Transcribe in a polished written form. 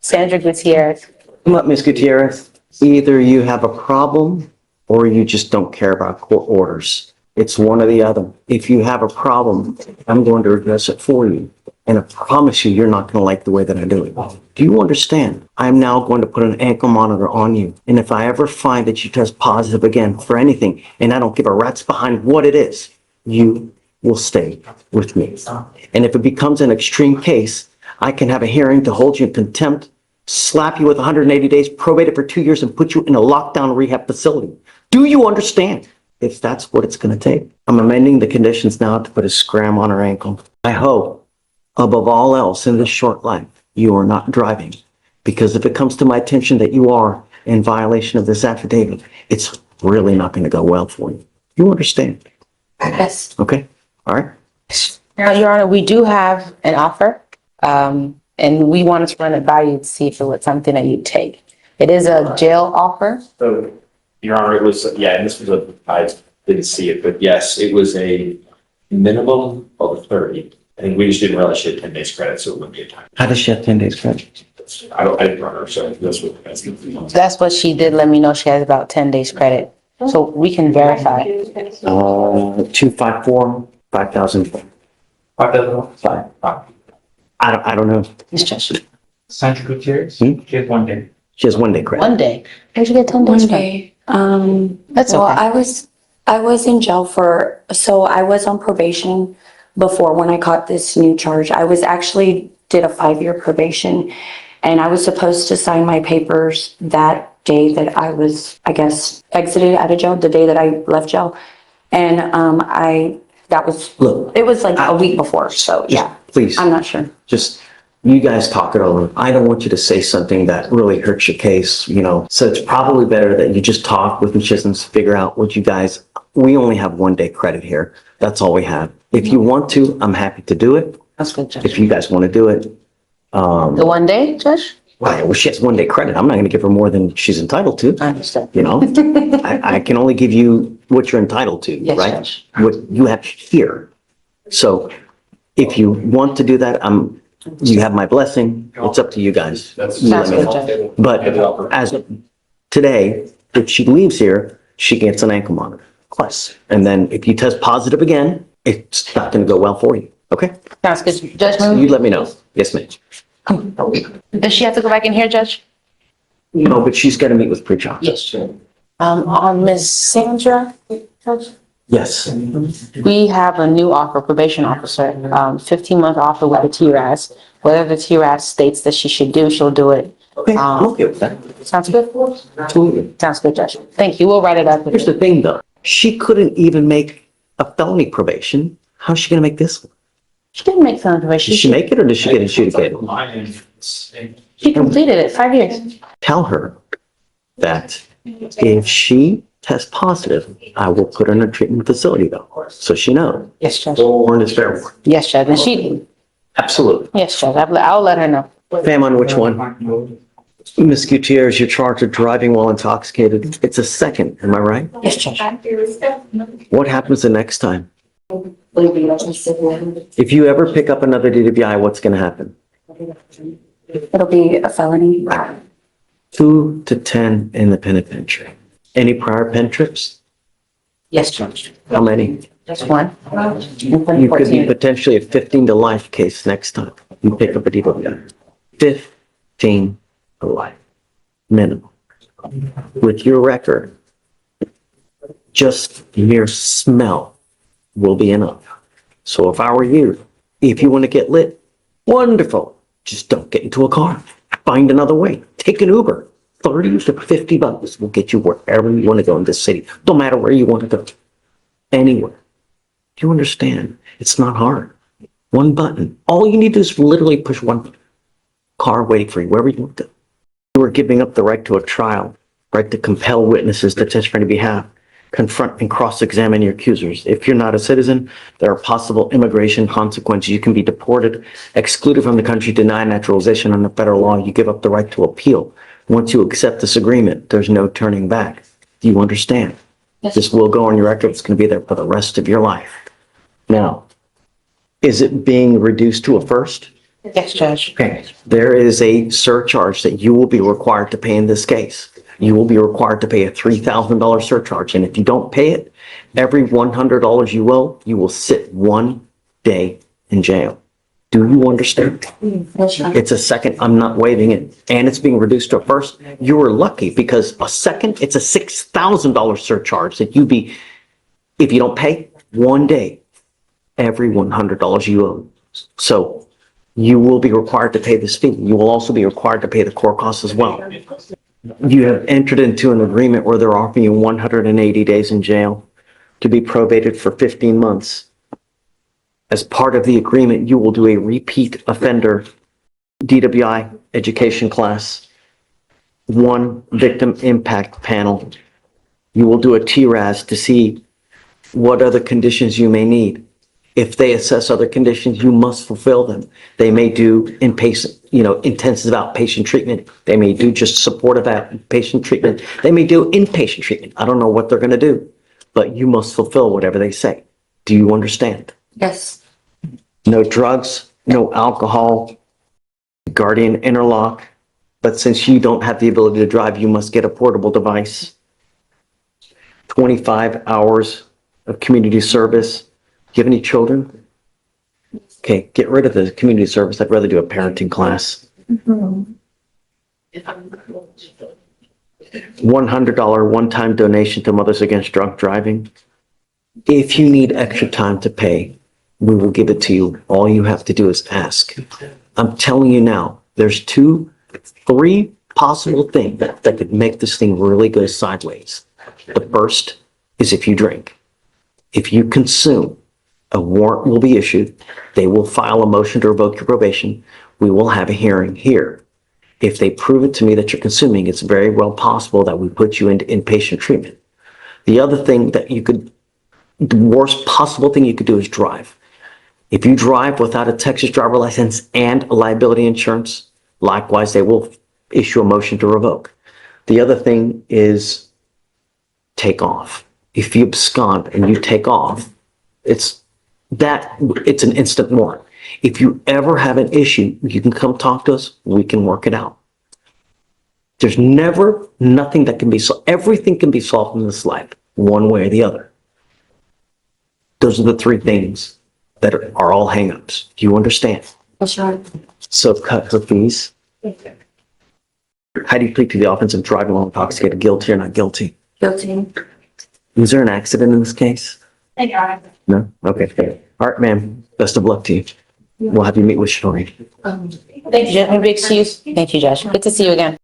Sandra Gutierrez. Come up, Ms. Gutierrez. Either you have a problem or you just don't care about court orders. It's one or the other. If you have a problem, I'm going to address it for you. And I promise you, you're not going to like the way that I do it. Do you understand? I'm now going to put an ankle monitor on you. And if I ever find that you test positive again for anything, and I don't give a rat's behind what it is, you will stay with me. And if it becomes an extreme case, I can have a hearing to hold you in contempt, slap you with 180 days, probate it for 2 years, and put you in a lockdown rehab facility. Do you understand? If that's what it's going to take. I'm amending the conditions now to put a scram on her ankle. I hope, above all else in this short life, you are not driving. Because if it comes to my attention that you are in violation of this affidavit, it's really not going to go well for you. You understand? Yes. Okay? All right? Now, Your Honor, we do have an offer, and we wanted to run it by you to see if it was something that you'd take. It is a jail offer. So, Your Honor, it was, yeah, and this was I didn't see it, but yes, it was a minimum of 30. I think we just didn't realize she had 10 days credit, so it wouldn't be a time. How does she have 10 days credit? I didn't run her, so that's good. That's what she did let me know. She has about 10 days credit. So we can verify. 254, 5,000. 5,005. I don't know. Yes, Judge. Sandra Gutierrez, Hmm? she has 1 day. She has 1 day credit. 1 day. Where'd you get 10 days One from? day. That's Well, okay. I was in jail so I was on probation before when I caught this new charge. I was actually did a 5-year probation, and I was supposed to sign my papers that day that I was, I guess, exited out of jail, the day that I left jail. And Look, it was like a week before, so yeah. please. I'm not sure. Just, you guys talk it over. I don't want you to say something that really hurts your case, you know. So it's probably better that you just talk with Ms. Chisholm, figure out what you guys, we only have 1 day credit here. That's all we have. If you want to, I'm happy to do it. That's good, Judge. If you guys want to do it. The 1 day, Judge? Well, she has 1 day credit. I'm not going to give her more than she's entitled to. I understand. You know, I can only give you what you're entitled to, Yes, right? Judge. What you have here. So if you want to do that, you have my blessing. It's up to you guys. You let Sounds me good, know. Judge. But as of today, if she leaves here, she gets an ankle monitor. Plus, and then if you test positive again, it's not going to go well for you. Okay? Sounds good. Judge, You let me know. Yes, ma'am. does she have to go back in here, Judge? No, but she's got to meet with pre-trial. Yes. On Ms. Sandra, Judge? Yes. We have a new offer, probation officer, 15-month offer with the TRAS. Whatever the TRAS states that she should do, she'll do it. Okay, I'm okay with that. Sounds good? Absolutely. Sounds good, Judge. Thank you. We'll write it up. Here's the thing, though. She couldn't even make a felony probation. How's she going to make this one? She didn't make felony probation. Did she make it or did she get adjudicated? She completed it, 5 years. Tell her that if she tests positive, I will put her in a treatment facility, though, so she knows. Yes, Judge. Warned is fair warning. Yes, Judge. And she, Absolutely. yes, Judge. I'll let her know. Fam, on which one? Ms. Gutierrez, you're charged with driving while intoxicated. It's a second, am I right? Yes, Judge. What happens the next time? If you ever pick up another DWI, what's going to happen? It'll be a felony. 2 to 10 in the penitentiary. Any prior pen trips? Yes, Judge. How many? Just one. You could be potentially a 15 to life case next time you pick up a DWI. 15 to life, minimum. With your record, just mere smell will be enough. So if I were you, if you want to get lit, wonderful. Just don't get into a car. Find another way. Take an Uber. 30 to 50 bucks will get you wherever you want to go in this city. Don't matter where you want to go. Anywhere. Do you understand? It's not hard. One button. All you need to do is literally push one button. Car waiting for you, wherever you want to go. You are giving up the right to a trial, right to compel witnesses to testify on your behalf, confront and cross-examine your accusers. If you're not a citizen, there are possible immigration consequences. You can be deported, excluded from the country, denied naturalization under federal law. You give up the right to appeal. Once you accept this agreement, there's no turning back. Do you understand? Yes. This will go on your record. It's going to be there for the rest of your life. Now, is it being reduced to a first? Yes, Judge. Okay, there is a surcharge that you will be required to pay in this case. You will be required to pay a $3,000 surcharge, and if you don't pay it, every $100 you will sit 1 day in jail. Do you understand? It's a second, I'm not waiving it, and it's being reduced to a first. You were lucky because a second, it's a $6,000 surcharge that if you don't pay 1 day, every $100 you owe. So you will be required to pay this fee. You will also be required to pay the court costs as well. You have entered into an agreement where they're offering you 180 days in jail to be probated for 15 months. As part of the agreement, you will do a repeat offender DWI education class, 1 victim impact panel. You will do a TRAS to see what other conditions you may need. If they assess other conditions, you must fulfill them. They may do inpatient, intensive outpatient treatment. They may do just supportive outpatient treatment. They may do inpatient treatment. I don't know what they're going to do, but you must fulfill whatever they say. Do you understand? Yes. No drugs, no alcohol, guardian interlock. But since you don't have the ability to drive, you must get a portable device. 25 hours of community service. Do you have any children? Okay, get rid of the community service. I'd rather do a parenting class. $100 one-time donation to Mothers Against Drunk Driving. If you need extra time to pay, we will give it to you. All you have to do is ask. I'm telling you now, there's 3 possible things that could make this thing really go sideways. The first is if you drink. If you consume, a warrant will be issued. They will file a motion to revoke your probation. We will have a hearing here. If they prove it to me that you're consuming, it's very well possible that we put you into inpatient treatment. The other thing the worst possible thing you could do is drive. If you drive without a Texas driver license and liability insurance, likewise, they will issue a motion to revoke. The other thing is take off. If you abscond and you take off, it's an instant warrant. If you ever have an issue, you can come talk to us. We can work it out. There's nothing that can be solved. Everything can be solved in this life, one way or the other. Those are the 3 things that are all hangups. Do you understand? Yes, Your So cut her fees. How do you plead to the offense of driving while intoxicated? Guilty or not guilty? Guilty. Was there an accident in this case? No? Okay. All right, ma'am. Best of luck to you. We'll have you meet with Shori. Thank you, Judge. Maybe excuse. Thank you, Judge. Good to see you again.